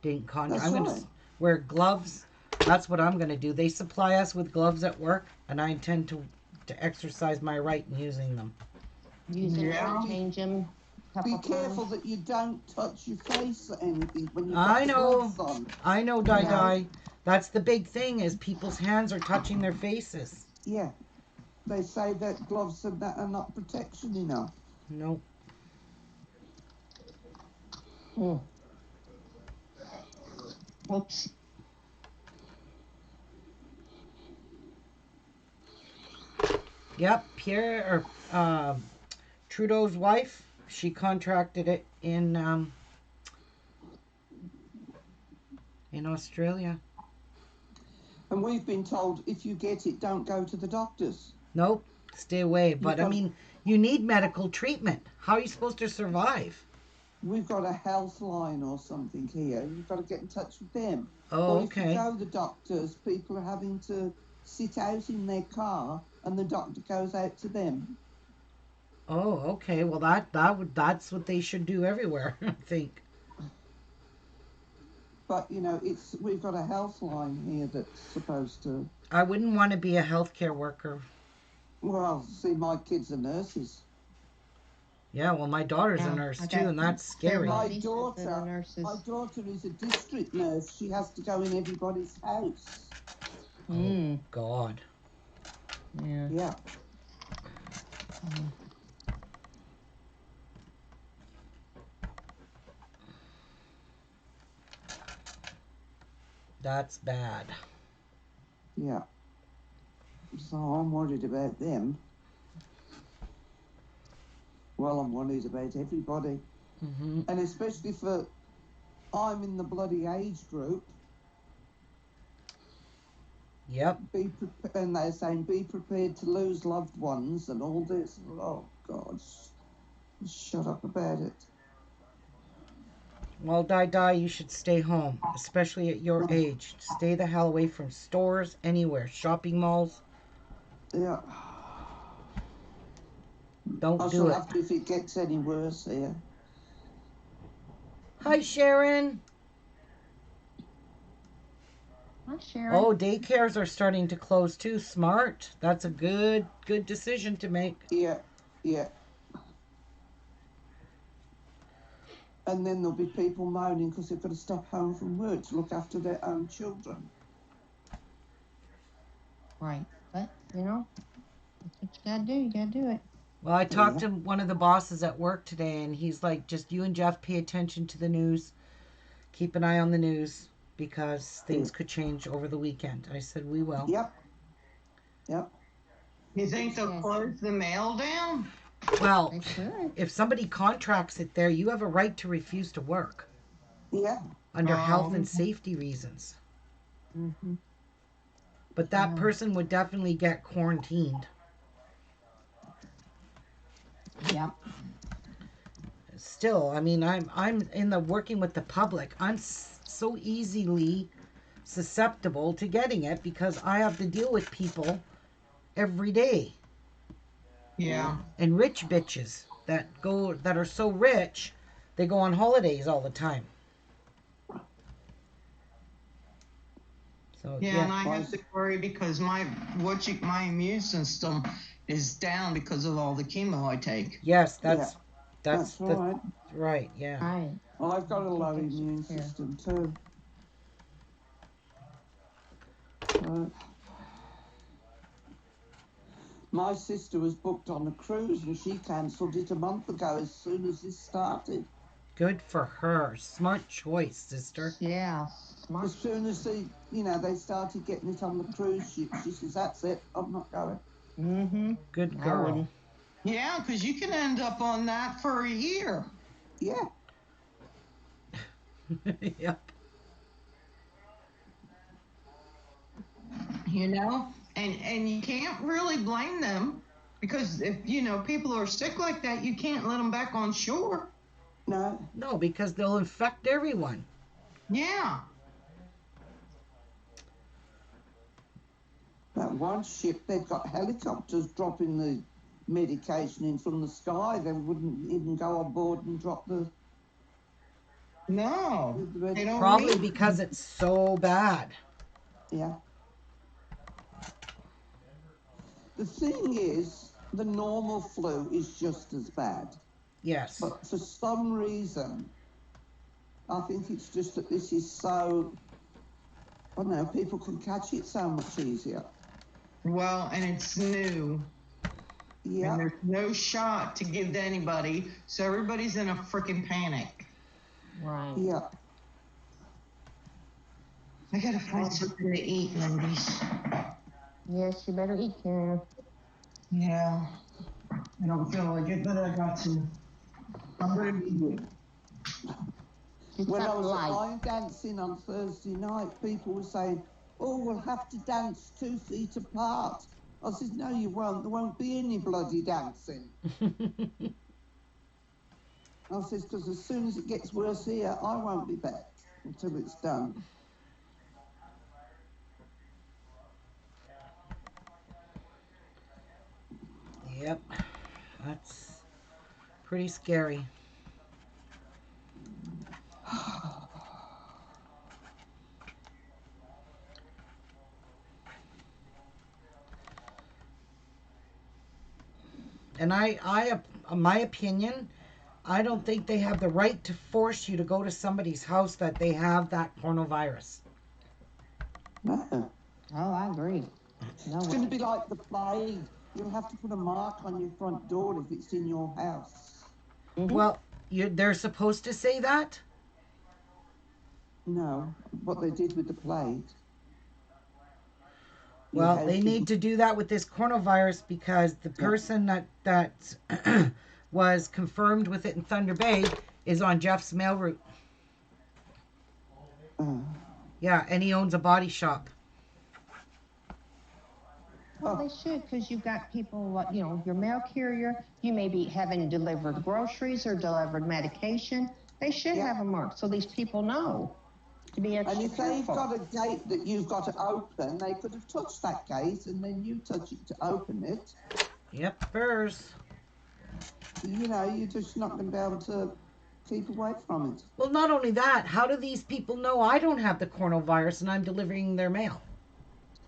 didn't contact? That's I'm going right. to wear gloves. That's what I'm going to do. They supply us with gloves at work, and I intend to exercise my right in using them. Use them Yeah. and change them a Be couple careful times. that you don't touch your face or anything when you've I got the know. gloves on. I know, Di. That's the big thing is people's hands are touching their faces. Yeah. They say that gloves and that are not protection enough. Nope. Mm. Oops. Yep, Pierre or Trudeau's wife, she contracted it in Australia. And we've been told if you get it, don't go to the doctors. Nope, stay away. But I got- mean, you need medical treatment. How are you supposed to survive? We've got a health line or something here. You've got to get in touch with them. Oh, Or if you okay. go to the doctors, people are having to sit out in their car and the doctor goes out to them. Oh, okay. Well, that's what they should do everywhere, I think. But you know, we've got a health line here that's supposed to. I wouldn't want to be a healthcare worker. Well, see, my kids are nurses. Yeah, well, my daughter's a Yeah, nurse I too, got and that's scary. several My nieces that are daughter, nurses. my daughter is a district nurse. She has to go in everybody's house. Mm. God. Yeah. Yeah. That's bad. Yeah. So I'm worried about them. Well, I'm worried about everybody. Hmm. And especially for, I'm in the bloody age group. Yep. And they're saying be prepared to lose loved ones and all this. Oh, God. Shut up about it. Well, you should stay home, especially at your age. Stay the hell away from stores, anywhere, shopping malls. Yeah. Don't I do shall it. have to if it gets any worse here. Hi, Sharon. Hi, Sharon. Oh, daycares are starting to close too. Smart. That's a good decision to make. Yeah, yeah. And then there'll be people moaning because they've got to stop home from work to look after their own children. Right. But, you know, that's what you gotta do. You gotta do it. Well, I talked to one of the bosses at work today, and he's like, just you and Jeff pay attention to the news. Keep an eye on the news because things could change over the weekend. I said, we will. Yep. Yep. You think they'll close the mail down? Well, They could. if somebody contracts it there, you have a right to refuse to work Yeah. under health and safety reasons. Mm-hmm. But that person would definitely get quarantined. Yep. Still, I mean, I'm in the working with the public. I'm so easily susceptible to getting it because I have to deal with people every day. Yeah. And rich bitches that are so rich, they go on holidays all the time. So Yeah, and I have to worry because my immune system is down because of all the chemo I take. Yes, that's right. Right, yeah. Right. Well, I've got a low immune system too. My sister was booked on a cruise and she cancelled it a month ago as soon as this started. Good for her. Smart choice, sister. Yeah. Smart. As soon as they started getting it on the cruise ship, she says, "That's it. I'm not going." Mm-hmm. Good girl. Yeah, because you can end up on that for a year. Yeah. Yep. You know, and you can't really blame them because if people are sick like that, you can't let them back on shore. No, because they'll infect everyone. Yeah. That one ship, they've got helicopters dropping the medication in from the sky. They wouldn't even go on board and drop the. No, they don't Probably need because it's so bad. Yeah. The thing is, the normal flu is just as bad. Yes. But for some reason, I think it's just that this is so, I don't know, people can catch it so much easier. Well, and it's new. Yeah. And there's no shot to give to anybody, so everybody's in a freaking panic. Right. Yeah. I gotta find something to eat, ladies. Yes, you better eat, Karen. Yeah. I don't feel like it, but I got to. I'm gonna be. Just When I something was at light. line dancing on Thursday night, people were saying, oh, we'll have to dance 2 feet apart. I said, no, you won't. There won't be any bloody dancing. I says, because as soon as it gets worse here, I won't be back until it's done. Yep. That's pretty scary. And my opinion, I don't think they have the right to force you to go to somebody's house that they have that coronavirus. No. Oh, I agree. No It's way. going to be like the plague. You'll have to put a mark on your front door if it's in your house. Mm-hmm. Well, they're supposed to say that? No, what they did with the plague. Well, they need to do that with this coronavirus because the person that was confirmed with it in Thunder Bay is on Jeff's mail route. Yeah, and he owns a body shop. Well, they should, because you've got people, your mail carrier, you may be having delivered groceries or delivered medication. They should have a mark so these people know to be extra And if they've careful. got a gate that you've got to open, they could have touched that gate and then you touch it to open it. Yep, furs. You know, you're just not going to be able to keep away from it. Well, not only that, how do these people know I don't have the coronavirus and I'm delivering their mail?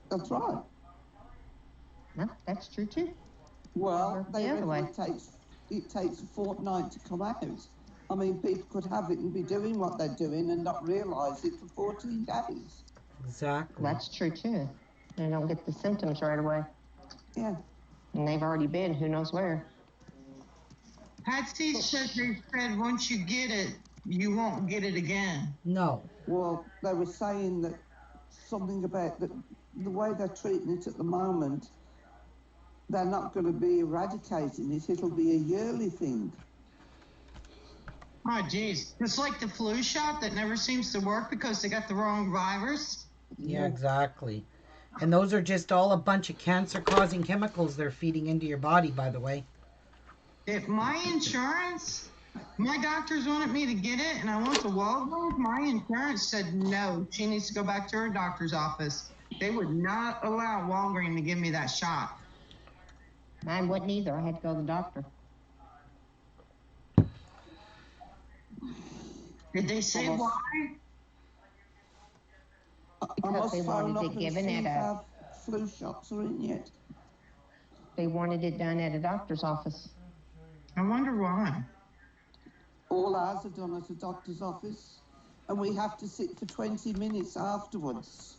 That's right. No, that's true too. Well, they The other way. reckon it takes a fortnight to come out. I mean, people could have it and be doing what they're doing and not realise it for 14 days. Exactly. That's true too. They don't get the symptoms right away. Yeah. And they've already been who knows where. Patsy said they said once you get it, you won't get it again. No. Well, they were saying that something about the way they're treating it at the moment, they're not going to be eradicating it. It'll be a yearly thing. Oh, geez. It's like the flu shot that never seems to work because they got the wrong virus. Yeah, exactly. And those are just all a bunch of cancer-causing chemicals they're feeding into your body, by the way. If my insurance, my doctors wanted me to get it and I went to Walgreens, my insurance said no, she needs to go back to her doctor's office. They would not allow Walgreens to give me that shot. Mine wouldn't either. I had to go to the doctor. Did they say why? Because they wanted it given at a... flu shots are in yet. They wanted it done at a doctor's office. I wonder why. All ours are done at a doctor's office, and we have to sit for 20 minutes afterwards.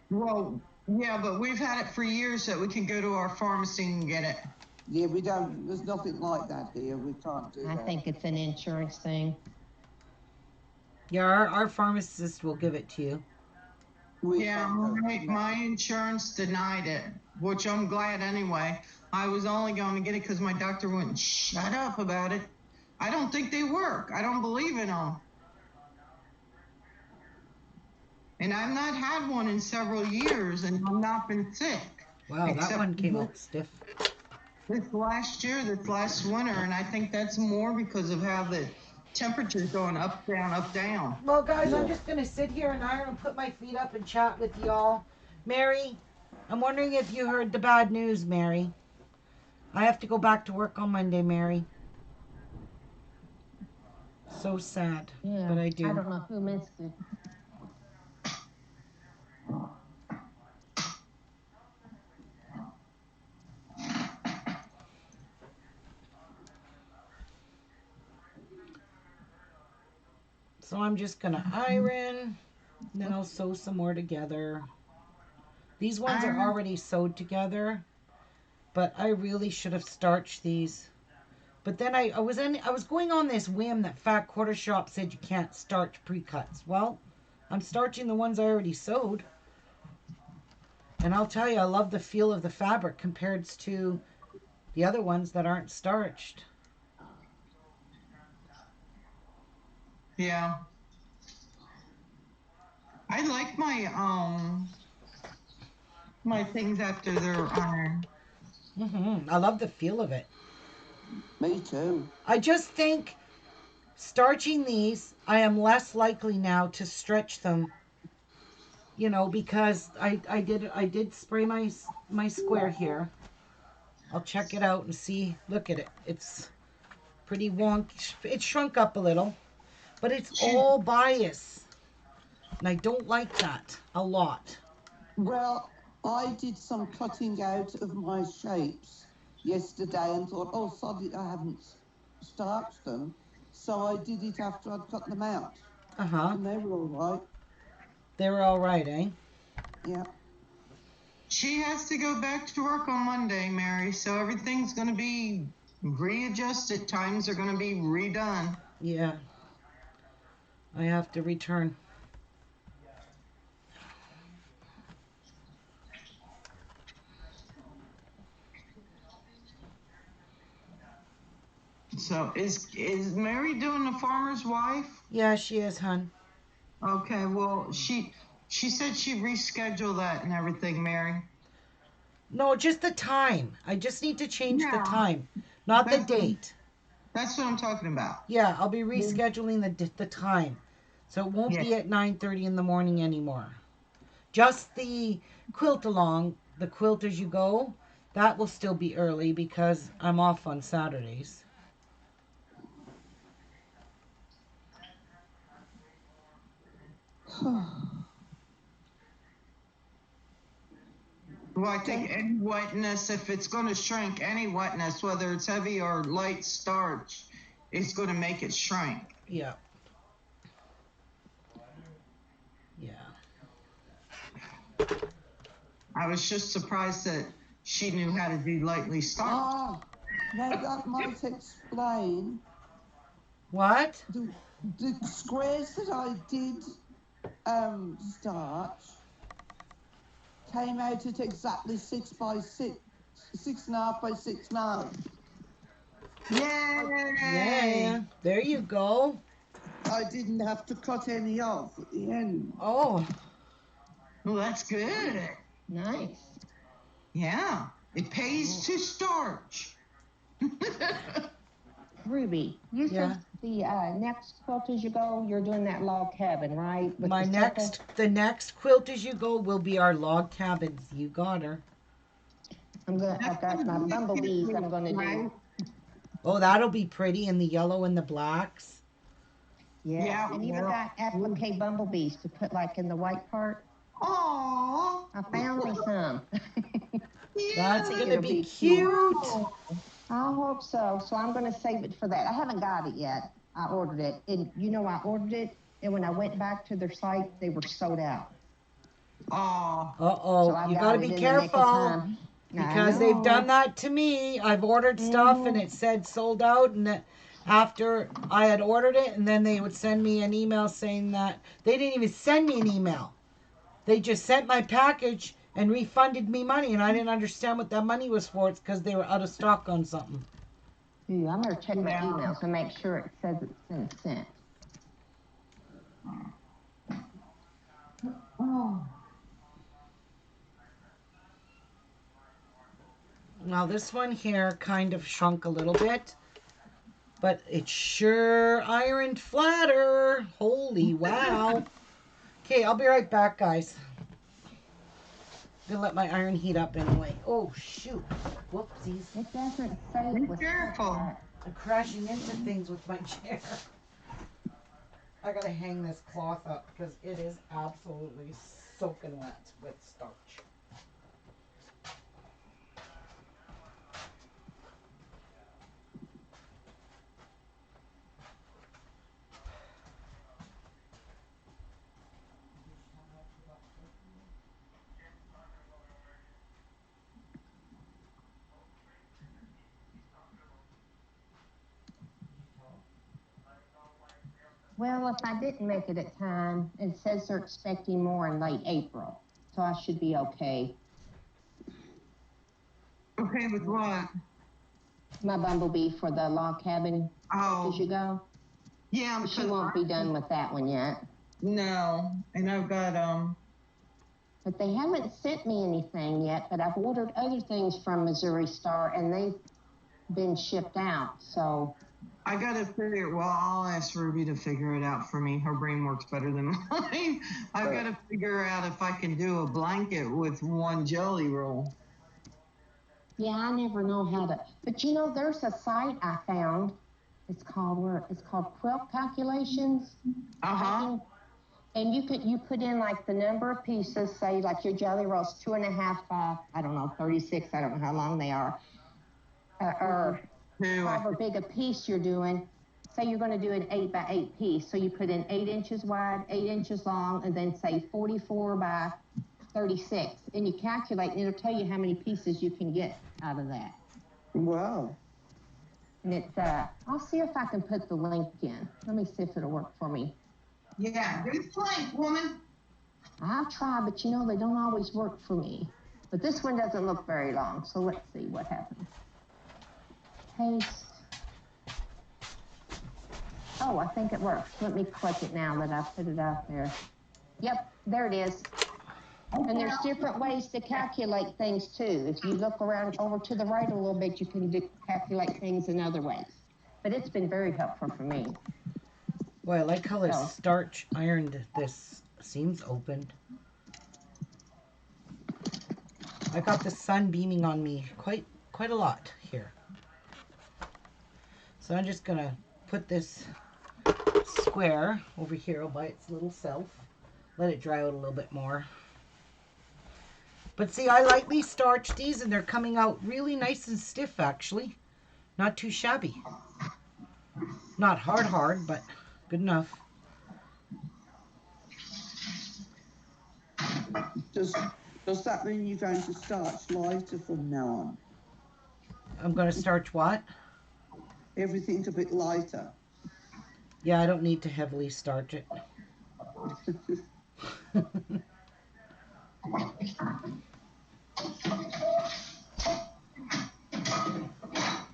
Well, yeah, but we've had it for years that we can go to our pharmacy and get it. Yeah, we don't, there's nothing like that here. We can't do that. I think it's an insurance thing. Yeah, our pharmacist will give it to you. Yeah, my insurance denied it, which I'm glad anyway. I was only going to get it because my doctor wouldn't shut up about it. I don't think they work. I don't believe in them. And I've not had one in several years, and I've not been sick. Wow, that one came out stiff. This last year, this last winter, and I think that's more because of how the temperature's going up, down, up, down. Well, guys, I'm just going to sit here and I'm going to put my feet up and chat with y'all. Mary, I'm wondering if you heard the bad news, Mary. I have to go back to work on Monday, Mary. So sad, Yeah, but I I do. don't know who missed it. So I'm just gonna iron, then I'll sew some more together. These ones are Iron. already sewed together, but I really should have starched these. But then I was going on this whim that Fat Quarter Shop said you can't starch pre-cuts. Well, I'm starching the ones I already sewed. And I'll tell you, I love the feel of the fabric compared to the other ones that aren't starched. Yeah. I like my things after they're ironed. I love the feel of it. Me too. I just think starching these, I am less likely now to stretch them, because I did spray my square here. I'll check it out and see. Look at it. It's pretty wonky. It shrunk up a little, but it's all bias. And I don't like that a lot. Well, I did some cutting out of my shapes yesterday and thought, oh, sorry, I haven't starched them. So I did it after I'd cut them out. Uh-huh. And they were all right. They were all right, eh? Yeah. She has to go back to work on Monday, Mary, so everything's going to be readjusted. Times are going to be redone. Yeah. I have to return. So is Mary doing the farmer's wife? Yeah, she is, hun. Okay, well she said she'd reschedule that and everything, Mary. No, just the time. I just need to change the Yeah, time, not the that's what, date. that's what I'm talking about. Yeah, I'll be rescheduling the time. So it won't Yeah. be at 9:30 in the morning anymore. Just the quilt along, the quilt as you go, that will still be early because I'm off on Saturdays. Well, I think any wetness, if it's going to shrink, any wetness, whether it's heavy or light starch, it's going to make it shrink. Yeah. Yeah. I was just surprised that she knew how to do lightly starched. Ah, now that might explain What? the squares that I did starch came out at exactly 6 by 6, 6.5 by 6.5. Yay! Yeah. There you go. I didn't have to cut any off at the end. Oh. Well, that's good. Nice. Yeah, it pays to starch. Ruby, you Yeah. said the next quilt as you go, you're doing that log cabin, right? With My the the next quilt as you go will be our log cabins. You got her. I've got my bumblebees I'm gonna do. Oh, that'll be pretty in the yellow and the blacks. Yeah, and even got applique bumblebees to put like in the white part. Aww. I found me some. That's think gonna it'll be be cute. I hope so. So I'm gonna save it for that. I haven't got it yet. I ordered it, and I ordered it, and when I went back to their site, they were sold out. Aww. Uh-oh. So I You got gotta it be in the nick of careful time. because I they've done know. that to me. I've ordered stuff and it said sold out, and after I had ordered it, and then they would send me an email saying that they didn't even send me an email. They just sent my package and refunded me money, and I didn't understand what that money was for. It's because they were out of stock on something. Ooh, I'm gonna check my Yeah. emails and make sure it says it's been sent. Oh. Now this one here kind of shrunk a little bit, but it's sure ironed flatter. Holy wow. Okay, I'll be right back, guys. gonna let my iron heat up anyway. Oh shoot! Whoopsies! It doesn't say Be it was careful. hot. I'm crashing into things with my chair. I gotta hang this cloth up because it is absolutely soaking wet with starch. Well, if I didn't make it at time, it says they're expecting more in late April, so I should be okay. Okay, with what? My bumblebee for the log cabin as you Oh, go. yeah. She won't be done with that one yet. No, and I've got But they haven't sent me anything yet, but I've ordered other things from Missouri Star, and they've been shipped out, so. I gotta figure. Well, I'll ask Ruby to figure it out for me. Her brain works better than mine. I've got to figure out if I can do a blanket with one jelly roll. Yeah, I never know how to. But you know, there's a site I found. It's called Quilt Calculations. Uh-huh. And you put in like the number of pieces, say like your jelly rolls 2.5 by, I don't know, 36. I don't know how long they are, or however big a piece you're doing. Say you're going to do an 8 by 8 piece, so you put in 8 inches wide, 8 inches long, and then say 44 by 36, and you calculate, and it'll tell you how many pieces you can get out of that. Wow. And it's I'll see if I can put the link in. Let me see if it'll work for me. Yeah, good link, woman. I'll try, but you know, they don't always work for me. But this one doesn't look very long, so let's see what happens. Paste. Oh, I think it works. Let me click it now that I've put it out there. Yep, there it is. And there's different ways to calculate things too. If you look around over to the right a little bit, you can calculate things in other ways. But it's been very helpful for me. Boy, I like how the starch ironed this seams opened. I got the sun beaming on me quite a lot here. So I'm just gonna put this square over here all by its little self. Let it dry out a little bit more. But see, I lightly starched these and they're coming out really nice and stiff actually. Not too shabby. Not hard, but good enough. Does that mean you're going to starch lighter from now on? I'm going to starch what? Everything's a bit lighter. Yeah, I don't need to heavily starch it.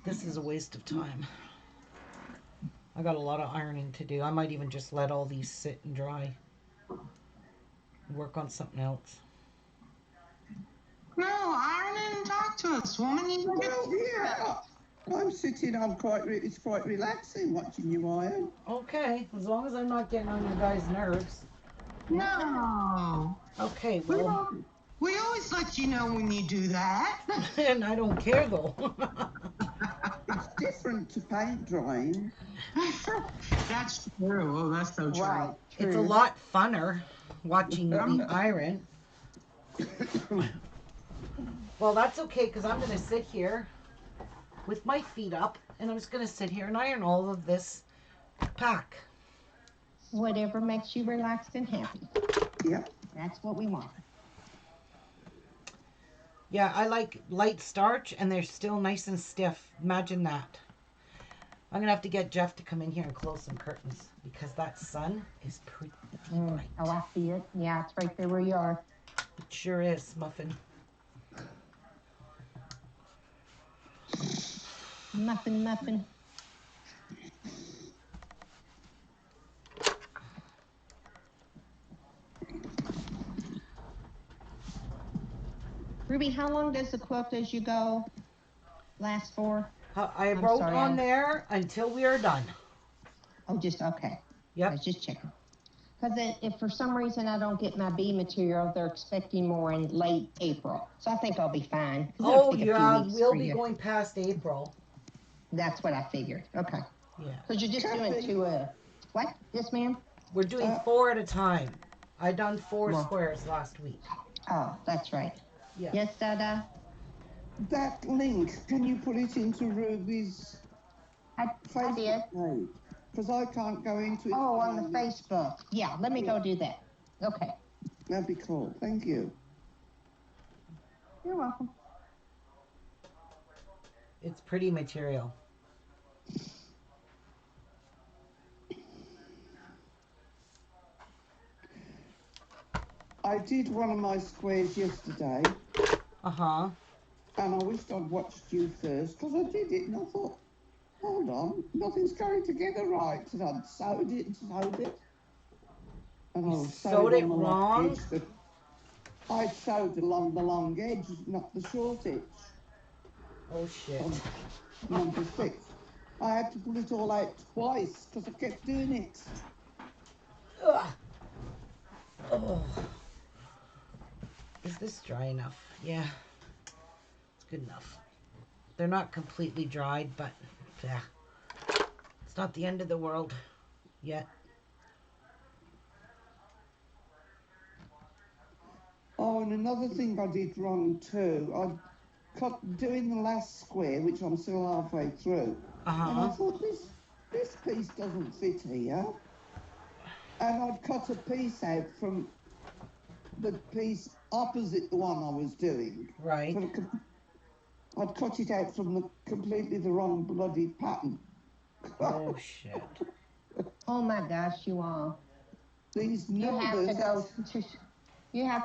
This is a waste of time. I got a lot of ironing to do. I might even just let all these sit and dry. Work on something else. No, iron and talk to us, woman. You Well, yeah. I'm sitting. It's quite relaxing watching you iron. Okay, as long as I'm not getting on your guys' nerves. No. Okay, well. We always let you know when you do that. And I don't care though. It's different to paint drying. That's true. Oh, that's so true. Right, true. It's a lot funner watching the iron. Well, that's okay because I'm going to sit here with my feet up and I'm just going to sit here and iron all of this pack. Whatever makes you relaxed and happy. Yeah. That's what we want. Yeah, I like light starch and they're still nice and stiff. Imagine that. I'm going to have to get Jeff to come in here and close some curtains because that sun is pretty bright. Oh, I see it. Yeah, it's right there where you are. It sure is, Muffin. Muffin. Ruby, how long does the quilt as you go last for? I wrote on there until we are done. Oh, just okay. Yep. I was just checking. Because if for some reason I don't get my bee material, they're expecting more in late April. So I think I'll be fine. Oh, It'll take a few yeah, weeks we'll for be you. going past April. That's what I figured. Okay. Yeah. Because you're just doing Kathy. what? Yes, ma'am? We're doing 4 at a time. I done 4 Well. squares last week. Oh, that's right. Yeah. Yes, Dada? That link, can you put it into Ruby's I Facebook did. page? Because I can't go into it. Oh, on the Facebook. Yeah, let me go do that. Okay. That'd be cool. Thank you. You're welcome. It's pretty material. I did one of my squares yesterday, Uh-huh. and I wished I'd watched you first, because I did it, and I thought, hold on, nothing's going together right. And I'd sewed it. And I was Sewed it on the long wrong? edge, but I sewed along the long edge, not the short edge. Oh, shit. Number 6. I had to pull it all out twice because I kept doing it. Ugh. Oh. Is this dry enough? Yeah. It's good enough. They're not completely dried, but yeah. It's not the end of the world yet. Oh, and another thing I did wrong too. I cut doing the last square, which I'm still halfway through, and I thought this piece doesn't fit here, and I'd cut a piece out from the piece opposite the one I was doing. Right. I'd cut it out from completely the wrong bloody pattern. Oh, shit. Oh my gosh, you all. These You have numbers.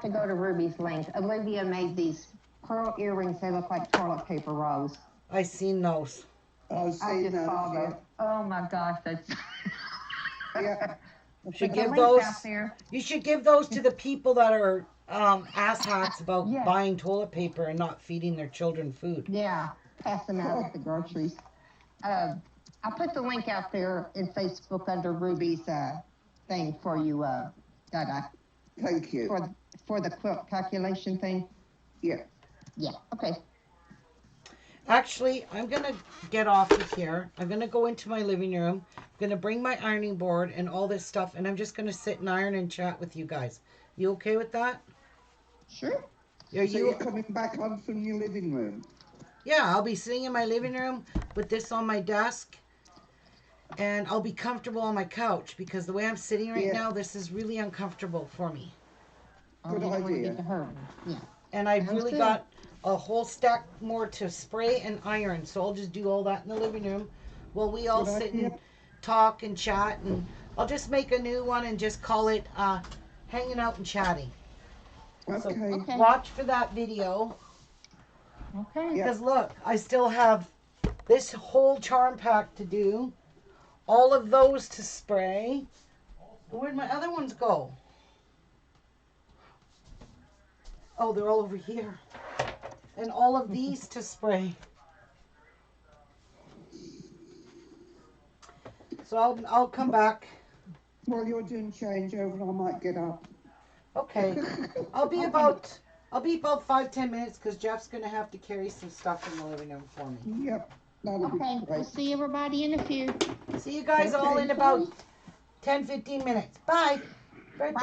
to go to Ruby's link. Olivia made these pearl earrings. They look like toilet paper rolls. I seen those. I I just saw those. Oh my gosh, that's. Yeah. Should Put the give link those. out there. You should give those to the people that are asshats about Yeah. buying toilet paper and not feeding their children food. Yeah, pass them out at the groceries. I put the link out there in Facebook under Ruby's thing for you, Dada. Thank you. For the quilt calculation thing. Yeah. Yeah. Okay. Actually, I'm going to get off of here. I'm going to go into my living room. I'm going to bring my ironing board and all this stuff, and I'm just going to sit and iron and chat with you guys. You okay with that? Sure. Are So you're coming back on from your living room? Yeah, I'll be sitting in my living room with this on my desk, and I'll be comfortable on my couch because the way I'm sitting right now, this is really uncomfortable for me. Good idea. Yeah. And I've Sounds really good. got a whole stack more to spray and iron, so I'll just do all that in the living room while we all Good sit idea. and talk and chat, and I'll just make a new one and just call it hanging out and chatting. So Okay. watch for that video. Okay. Yeah. Because look, I still have this whole charm pack to do, all of those to spray. Where'd my other ones go? Oh, they're all over here. And all of these to spray. So I'll come back. While you're doing changeover, I might get up. Okay. I'll be about 5-10 minutes because Jeff's gonna have to carry some stuff in the living room for me. Yep. That'll Okay. be We'll great. see everybody in a few. See you guys all in about 10-15 minutes. Bye. Right back.